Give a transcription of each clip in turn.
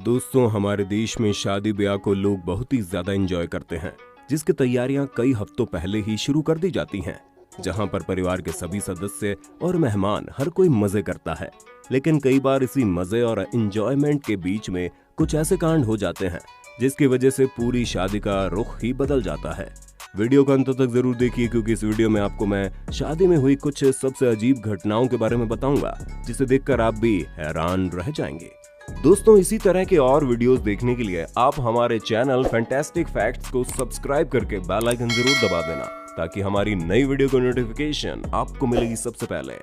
दोस्तों, हमारे देश में शादी ब्याह को लोग बहुत ही ज्यादा एंजॉय करते हैं, जिसकी तैयारियां कई हफ्तों पहले ही शुरू कर दी जाती हैं, जहां पर परिवार के सभी सदस्य और मेहमान हर कोई मजे करता है। लेकिन कई बार इसी मजे और एंजॉयमेंट के बीच में कुछ ऐसे कांड हो जाते हैं जिसकी वजह से पूरी शादी का रुख ही बदल जाता है। वीडियो को अंत तक जरूर देखिए, क्योंकि इस वीडियो में आपको मैं शादी में हुई कुछ सबसे अजीब घटनाओं के बारे में बताऊंगा, जिसे देखकर आप भी हैरान रह जाएंगे। दोस्तों, इसी तरह के और वीडियोस देखने के लिए आप हमारे चैनल फैंटास्टिक फैक्ट्स को सब्सक्राइब करके बेल आइकन जरूर दबा देना, ताकि हमारी नई वीडियो को नोटिफिकेशन आपको मिलेगी सबसे पहले।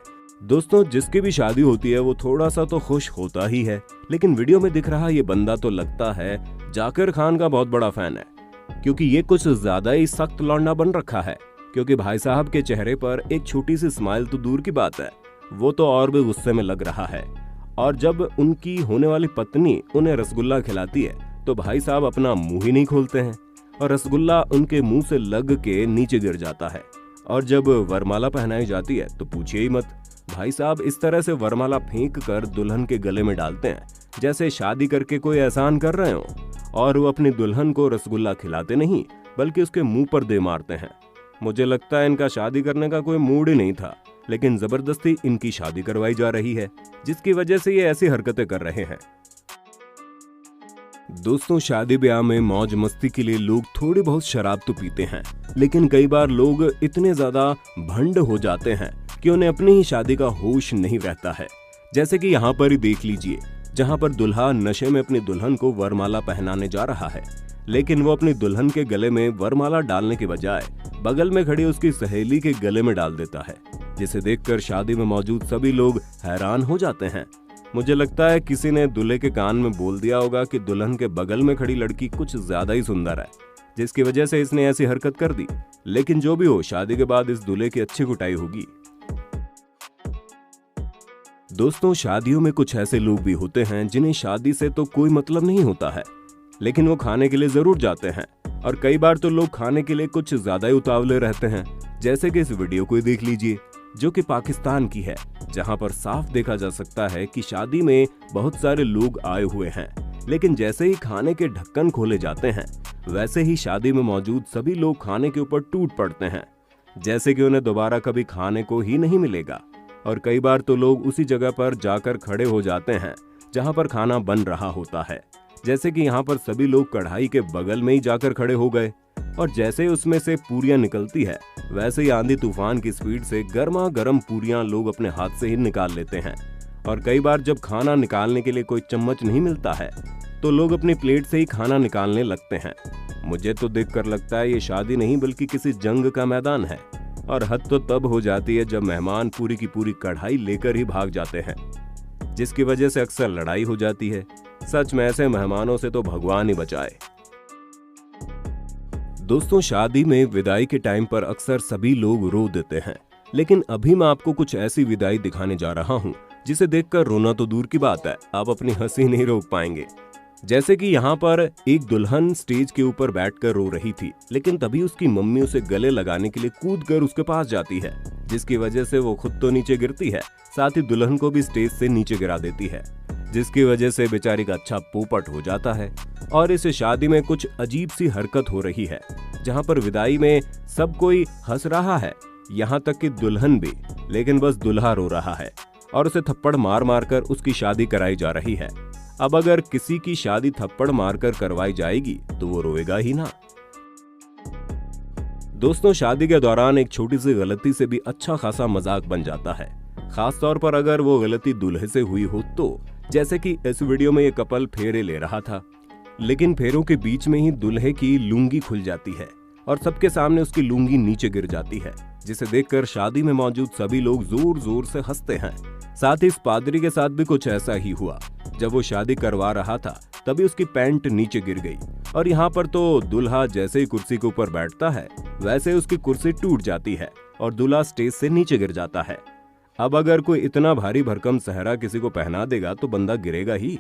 दोस्तों, जिसकी भी शादी होती है वो थोड़ा सा तो खुश होता ही है, लेकिन वीडियो में दिख रहा ये बंदा तो लगता है जाकिर खान का बहुत बड़ा फैन है, क्योंकि ये कुछ ज्यादा ही सख्त लौंडा बन रखा है। क्योंकि भाई साहब के चेहरे पर एक छोटी सी स्माइल तो दूर की बात है, वो तो और भी गुस्से में लग रहा है। और जब उनकी होने वाली पत्नी उन्हें रसगुल्ला खिलाती है तो भाई साहब अपना मुंह ही नहीं खोलते हैं और रसगुल्ला उनके मुंह से लग के नीचे गिर जाता है। और जब वरमाला पहनाई जाती है तो पूछिए ही मत, भाई साहब इस तरह से वरमाला फेंक कर दुल्हन के गले में डालते हैं जैसे शादी करके कोई एहसान कर रहे हो, और वो अपनी दुल्हन को रसगुल्ला खिलाते नहीं बल्कि उसके मुंह पर दे मारते हैं। मुझे लगता है इनका शादी करने का कोई मूड ही नहीं था, लेकिन जबरदस्ती इनकी शादी करवाई जा रही है, जिसकी वजह से ये ऐसी हरकतें कर रहे हैं। दोस्तों, शादी ब्याह में मौज मस्ती के लिए लोग थोड़ी बहुत शराब तो पीते हैं, लेकिन कई बार लोग इतने ज्यादा भंड हो जाते हैं कि उन्हें अपनी ही शादी का होश नहीं रहता है। जैसे कि यहाँ पर ही देख लीजिए, जहाँ पर दुल्हा नशे में अपनी दुल्हन को वरमाला पहनाने जा रहा है, लेकिन वो अपनी दुल्हन के गले में वरमाला डालने के बजाय बगल में खड़ी उसकी सहेली के गले में डाल देता है, जिसे देखकर शादी में मौजूद सभी लोग हैरान हो जाते हैं। मुझे लगता है किसी ने दूल्हे के कान में बोल दिया होगा कि दुल्हन के बगल में खड़ी लड़की कुछ ज्यादा ही सुंदर है, जिसकी वजह से इसने ऐसी हरकत कर दी। लेकिन जो भी हो, शादी के बाद इस दूल्हे की अच्छी कुटाई होगी। दोस्तों, शादियों में कुछ ऐसे लोग भी होते हैं जिन्हें शादी से तो कोई मतलब नहीं होता है, लेकिन वो खाने के लिए जरूर जाते हैं। और कई बार तो लोग खाने के लिए कुछ ज्यादा ही उतावले रहते हैं, जैसे कि इस वीडियो को देख लीजिए, जो कि पाकिस्तान की है, जहां पर साफ देखा जा सकता है कि शादी में बहुत सारे लोग आए हुए हैं, लेकिन जैसे ही खाने के ढक्कन खोले जाते हैं वैसे ही शादी में मौजूद सभी लोग खाने के ऊपर टूट पड़ते हैं, जैसे कि उन्हें दोबारा कभी खाने को ही नहीं मिलेगा। और कई बार तो लोग उसी जगह पर जाकर खड़े हो जाते हैं जहां पर खाना बन रहा होता है, जैसे कि यहाँ पर सभी लोग कढ़ाई के बगल में ही जाकर खड़े हो गए, और जैसे उसमें से पूरियां निकलती है वैसे ही आंधी तूफान की स्पीड से गर्मा गर्म पूरियां लोग अपने हाथ से ही निकाल लेते हैं। और कई बार जब खाना निकालने के लिए कोई चम्मच नहीं मिलता है तो लोग अपनी प्लेट से ही खाना निकालने लगते हैं। मुझे तो देखकर लगता है ये शादी नहीं बल्कि किसी जंग का मैदान है। और हद तो तब हो जाती है जब मेहमान पूरी की पूरी कढ़ाई लेकर ही भाग जाते हैं, जिसकी वजह से अक्सर लड़ाई हो जाती है। सच में ऐसे मेहमानों से तो भगवान ही बचाए। दोस्तों, शादी में विदाई के टाइम पर अक्सर सभी लोग रो देते हैं, लेकिन अभी मैं आपको कुछ ऐसी विदाई दिखाने जा रहा हूं जिसे देखकर रोना तो दूर की बात है, आप अपनी हंसी नहीं रोक पाएंगे। जैसे कि यहाँ पर एक दुल्हन स्टेज के ऊपर बैठकर रो रही थी, लेकिन तभी उसकी मम्मी उसे गले लगाने के लिए कूदकर उसके पास जाती है, जिसकी वजह से वो खुद तो नीचे गिरती है, साथ ही दुल्हन को भी स्टेज से नीचे गिरा देती है, जिसकी वजह से बेचारी का अच्छा पोपट हो जाता है। और इस शादी में कुछ अजीब सी हरकत हो रही है, जहां पर विदाई में सब कोई हंस रहा है, यहाँ तक कि दुल्हन भी, लेकिन बस दुल्हा रो रहा है और उसे थप्पड़ मार मार कर उसकी शादी कराई जा रही है। अब अगर किसी की शादी थप्पड़ मारकर करवाई जाएगी तो वो रोएगा ही ना। दोस्तों, शादी के दौरान एक छोटी सी गलती से भी अच्छा खासा मजाक बन जाता है, खास तौर पर अगर वो गलती दूल्हे से हुई हो तो। जैसे कि इस वीडियो में ये कपल फेरे ले रहा था, लेकिन फेरों के बीच में ही दूल्हे की लुंगी खुल जाती है और सबके सामने उसकी लुंगी नीचे गिर जाती है, जिसे देखकर शादी में मौजूद सभी लोग जोर जोर से हंसते हैं। साथ ही इस पादरी के साथ भी कुछ ऐसा ही हुआ। जब वो शादी करवा रहा था तभी उसकी पैंट नीचे गिर गई, और यहाँ पर तो दूल्हा जैसे ही कुर्सी के ऊपर बैठता है वैसे उसकी कुर्सी टूट जाती है और दूल्हा स्टेज से नीचे गिर जाता है। अब अगर कोई इतना भारी भरकम सेहरा किसी को पहना देगा तो बंदा गिरेगा ही।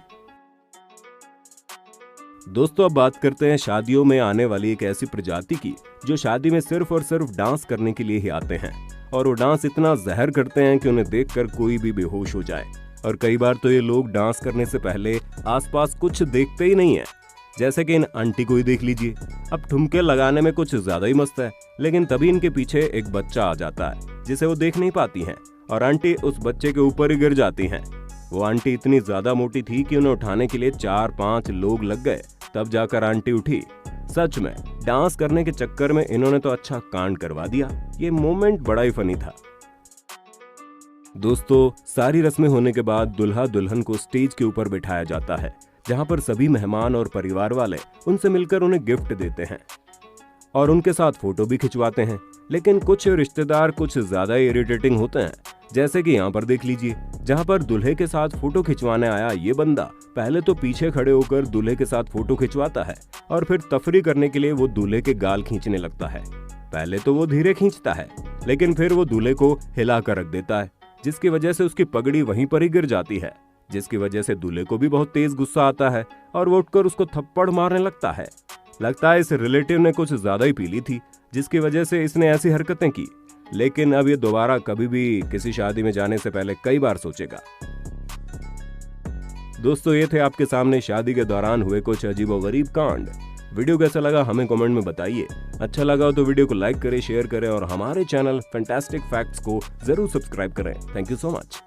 दोस्तों, अब बात करते हैं शादियों में आने वाली एक ऐसी प्रजाति की जो शादी में सिर्फ और सिर्फ डांस करने के लिए ही आते हैं, और वो डांस इतना जहर करते हैं कि उन्हें देखकर कोई भी बेहोश हो जाए। और कई बार तो ये लोग डांस करने से पहले आसपास कुछ देखते ही नहीं है। जैसे कि इन आंटी को ही देख लीजिए, अब ठुमके लगाने में कुछ ज्यादा ही मस्त है, लेकिन तभी इनके पीछे एक बच्चा आ जाता है जिसे वो देख नहीं पाती हैं और आंटी उस बच्चे के ऊपर ही गिर जाती हैं। वो आंटी इतनी ज्यादा मोटी थी कि उन्हें उठाने के लिए 4-5 लोग लग गए, तब जाकर आंटी उठी। सच में डांस करने के चक्कर में इन्होंने तो अच्छा कांड करवा दिया। ये मोमेंट बड़ा ही फनी था। दोस्तों, सारी रस्में होने के बाद दुल्हा दुल्हन को स्टेज के ऊपर बिठाया जाता है, जहां पर सभी मेहमान और परिवार वाले उनसे मिलकर उन्हें गिफ्ट देते हैं और उनके साथ फोटो भी खिंचवाते हैं। लेकिन कुछ रिश्तेदार कुछ ज्यादा इरिटेटिंग होते हैं, जैसे कि यहाँ पर देख लीजिए, जहाँ पर दूल्हे के साथ फोटो खिंचवाने आया ये बंदा पहले तो पीछे खड़े होकर दूल्हे के साथ फोटो खिंचवाता है और फिर तफरी करने के लिए वो दूल्हे के गाल खींचने लगता है। पहले तो वो धीरे खींचता है, लेकिन फिर वो दूल्हे को हिला कर रख देता है, जिसकी वजह से उसकी पगड़ी वहीं पर ही गिर जाती है, जिसकी वजह से दूल्हे को भी बहुत तेज गुस्सा आता है और वो उठकर उसको थप्पड़ मारने लगता है। लगता है इस रिलेटिव ने कुछ ज्यादा ही पी ली थी, जिसकी वजह से इसने ऐसी हरकतें की। लेकिन अब ये दोबारा कभी भी किसी शादी में जाने से पहले कई बार सोचेगा। दोस्तों, ये थे आपके सामने शादी के दौरान हुए कुछ अजीबोगरीब कांड। वीडियो कैसा लगा हमें कमेंट में बताइए। अच्छा लगा हो तो वीडियो को लाइक करें, शेयर करें और हमारे चैनल फैंटास्टिक फैक्ट्स को जरूर सब्सक्राइब करें। Thank you so much.